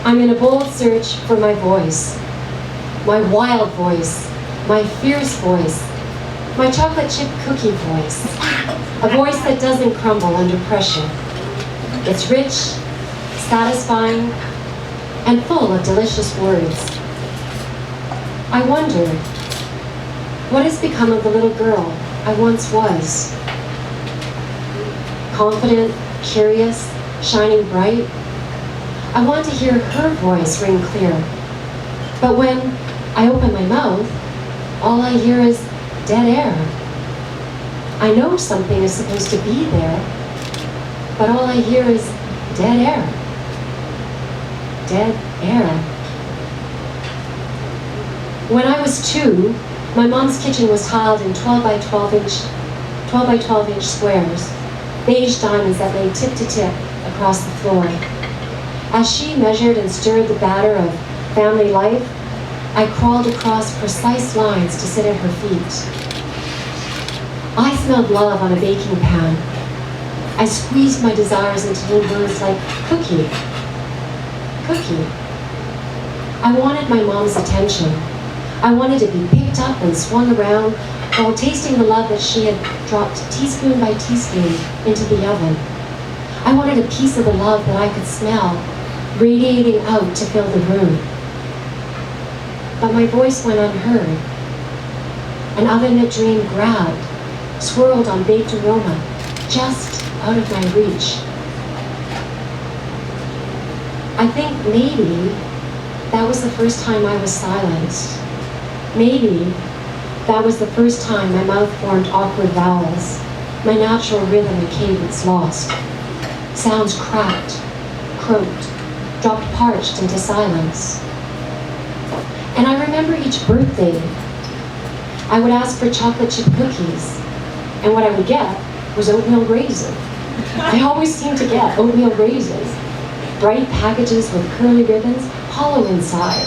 I'm in a bold search for my voice, my wild voice, my fierce voice, my chocolate chip cookie voice, a voice that doesn't crumble under pressure. It's rich, satisfying, and full of delicious words. I wonder, what has become of the little girl I once was? Confident, curious, shining bright. I want to hear her voice ring clear. But when I open my mouth, all I hear is dead air. I know something is supposed to be there, but all I hear is dead air. Dead air. When I was 2, my mom's kitchen was tiled in 12 by 12 inch squares, beige diamonds that lay tip to tip across the floor. As she measured and stirred the batter of family life, I crawled across precise lines to sit at her feet. I smelled love on a baking pan. I squeezed my desires into little words like cookie, cookie. I wanted my mom's attention. I wanted to be picked up and swung around while tasting the love that she had dropped teaspoon by teaspoon into the oven. I wanted a piece of the love that I could smell, radiating out to fill the room. But my voice went unheard. An oven-knit dream grabbed, swirled on baked aroma, just out of my reach. I think maybe that was the first time I was silenced. Maybe that was the first time my mouth formed awkward vowels, my natural rhythm and cadence lost. Sounds cracked, croaked, dropped parched into silence. And I remember each birthday, I would ask for chocolate chip cookies, and what I would get was oatmeal raisin. I always seemed to get oatmeal raisins, bright packages with curly ribbons, hollow inside.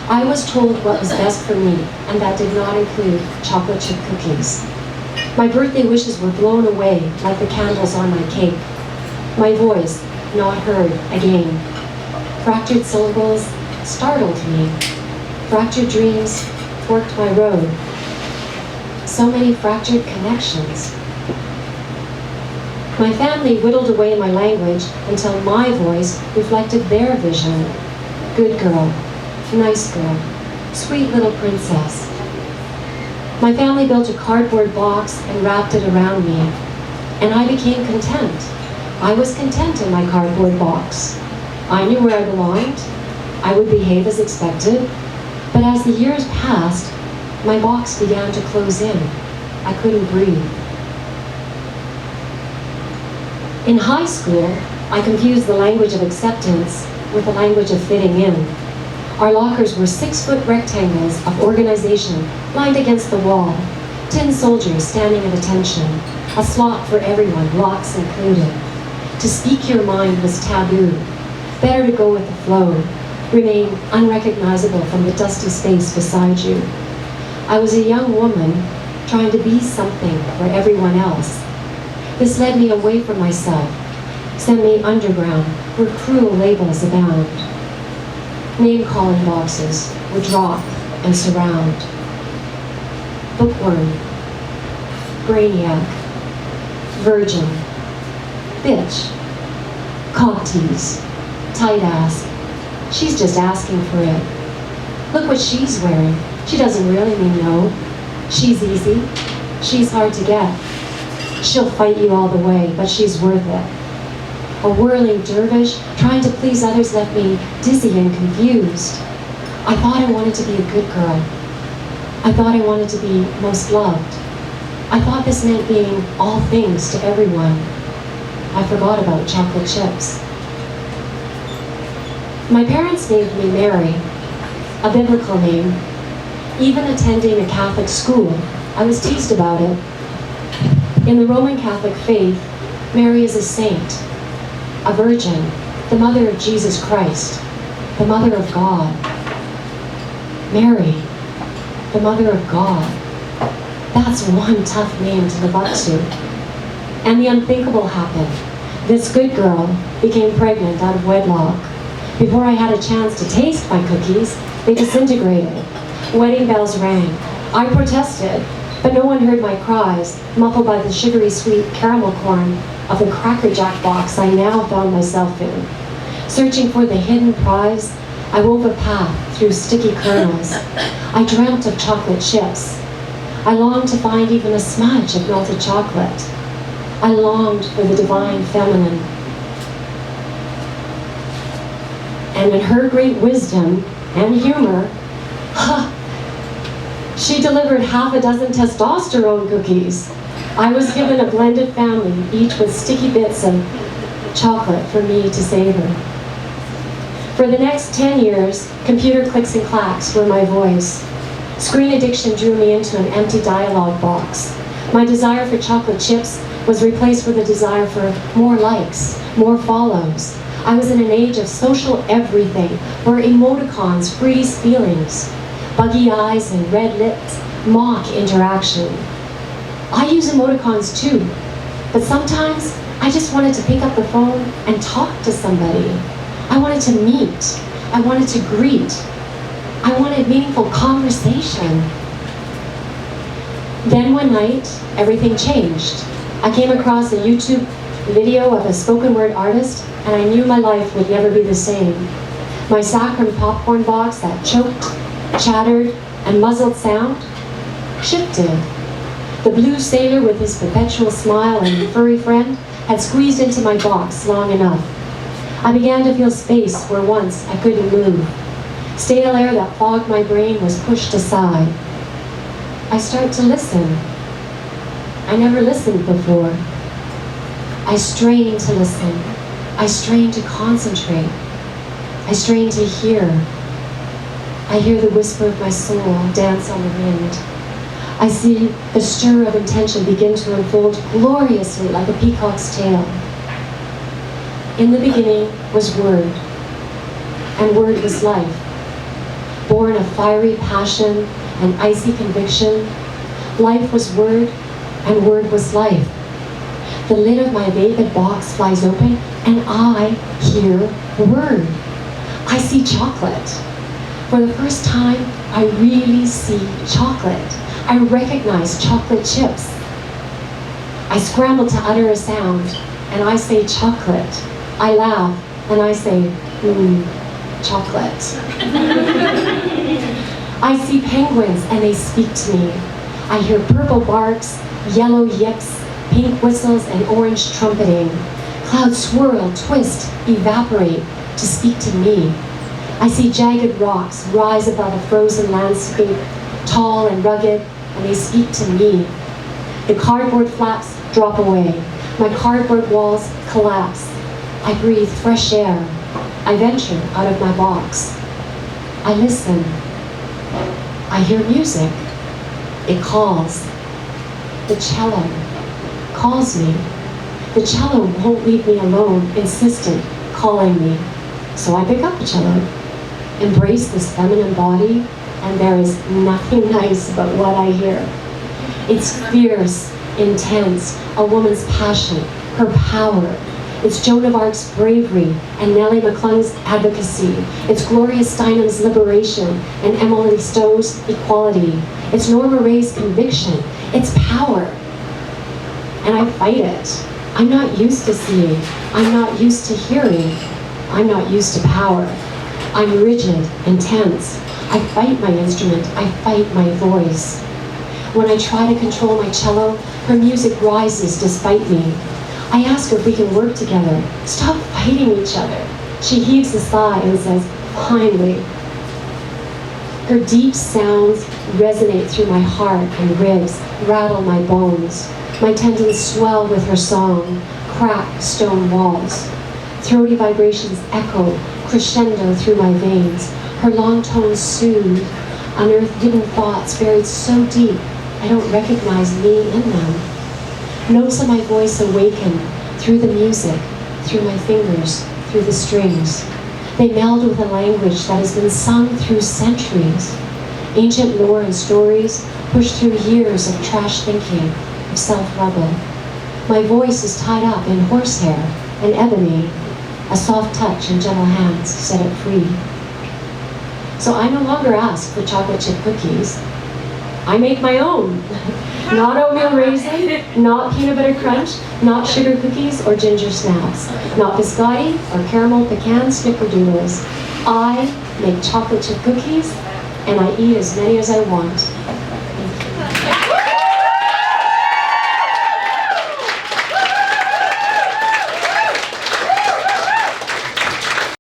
I was told what was best for me, and that did not include chocolate chip cookies. My birthday wishes were blown away like the candles on my cake. My voice, not heard again. Fractured syllables startled me. Fractured dreams forked my road. So many fractured connections. My family whittled away my language until my voice reflected their vision. Good girl, nice girl, sweet little princess. My family built a cardboard box and wrapped it around me, and I became content. I was content in my cardboard box. I knew where I belonged. I would behave as expected. But as the years passed, my box began to close in. I couldn't breathe. In high school, I confused the language of acceptance with the language of fitting in. Our lockers were 6-foot rectangles of organization lined against the wall, tin soldiers standing at attention, a slot for everyone, locks included. To speak your mind was taboo. Better to go with the flow, remain unrecognizable from the dusty space beside you. I was a young woman trying to be something for everyone else. This led me away from myself, sent me underground where cruel labels abound. Name-calling boxes would drop and surround. Bookworm, brainiac, virgin, bitch, cock tease, tight ass. She's just asking for it. Look what she's wearing. She doesn't really mean no. She's easy. She's hard to get. She'll fight you all the way, but she's worth it. A whirling dervish trying to please others left me dizzy and confused. I thought I wanted to be a good girl. I thought I wanted to be most loved. I thought this meant being all things to everyone. I forgot about chocolate chips. My parents named me Mary, a biblical name. Even attending a Catholic school, I was teased about it. In the Roman Catholic faith, Mary is a saint, a virgin, the mother of Jesus Christ, the mother of God. Mary, the mother of God. That's one tough name to live up to. And the unthinkable happened. This good girl became pregnant out of wedlock. Before I had a chance to taste my cookies, they disintegrated. Wedding bells rang. I protested, but no one heard my cries, muffled by the sugary sweet caramel corn of the Cracker Jack box I now found myself in. Searching for the hidden prize, I wove a path through sticky kernels. I dreamt of chocolate chips. I longed to find even a smudge of melted chocolate. I longed for the divine feminine. And in her great wisdom and humor, she delivered half a dozen testosterone cookies. I was given a blended family, each with sticky bits of chocolate for me to savor. For the next 10 years, computer clicks and clacks were my voice. Screen addiction drew me into an empty dialogue box. My desire for chocolate chips was replaced with a desire for more likes, more follows. I was in an age of social everything, where emoticons freeze feelings. Buggy eyes and red lips mock interaction. I use emoticons too, but sometimes I just wanted to pick up the phone and talk to somebody. I wanted to meet. I wanted to greet. I wanted meaningful conversation. Then one night, everything changed. I came across a YouTube video of a spoken word artist, and I knew my life would never be the same. My saccharine popcorn box that choked, chattered, and muzzled sound shifted. The blue sailor with his perpetual smile and furry friend had squeezed into my box long enough. I began to feel space where once I couldn't move. Stale air that fogged my brain was pushed aside. I start to listen. I never listened before. I strain to listen. I strain to concentrate. I strain to hear. I hear the whisper of my soul dance on the wind. I see the stir of intention begin to unfold gloriously like a peacock's tail. In the beginning was Word, and Word was life. Born of fiery passion and icy conviction, life was Word, and Word was life. The lid of my vapid box flies open, and I hear Word. I see chocolate. For the first time, I really see chocolate. I recognize chocolate chips. I scramble to utter a sound, and I say chocolate. I laugh, and I say, chocolate. I see penguins, and they speak to me. I hear purple barks, yellow yips, pink whistles, and orange trumpeting. Clouds swirl, twist, evaporate to speak to me. I see jagged rocks rise above a frozen landscape, tall and rugged, and they speak to me. The cardboard flaps drop away. My cardboard walls collapse. I breathe fresh air. I venture out of my box. I listen. I hear music. It calls. The cello calls me. The cello won't leave me alone, insistent, calling me. So I pick up the cello, embrace this feminine body, and there is nothing nice about what I hear. It's fierce, intense, a woman's passion, her power. It's Joan of Arc's bravery and Nellie McClung's advocacy. It's Gloria Steinem's liberation and Emily Stowe's equality. It's Norma Ray's conviction. It's power. And I fight it. I'm not used to seeing. I'm not used to hearing. I'm not used to power. I'm rigid, intense. I fight my instrument. I fight my voice. When I try to control my cello, her music rises despite me. I ask her if we can work together. Stop fighting each other. She heaves a sigh and says, kindly. Her deep sounds resonate through my heart and ribs, rattle my bones. My tendons swell with her song, crack stone walls. Throaty vibrations echo, crescendo through my veins. Her long tones soothe, unearth hidden thoughts buried so deep I don't recognize me in them. Notes of my voice awaken through the music, through my fingers, through the strings. They meld with a language that has been sung through centuries. Ancient lore and stories push through years of trash thinking, of self-rubble. My voice is tied up in horsehair and ebony. A soft touch and gentle hands set it free. So I no longer ask for chocolate chip cookies. I make my own. Not oatmeal raisin, not peanut butter crunch, not sugar cookies or ginger snaps, not biscotti or caramel pecan snickerdoodles. I make chocolate chip cookies, and I eat as many as I want.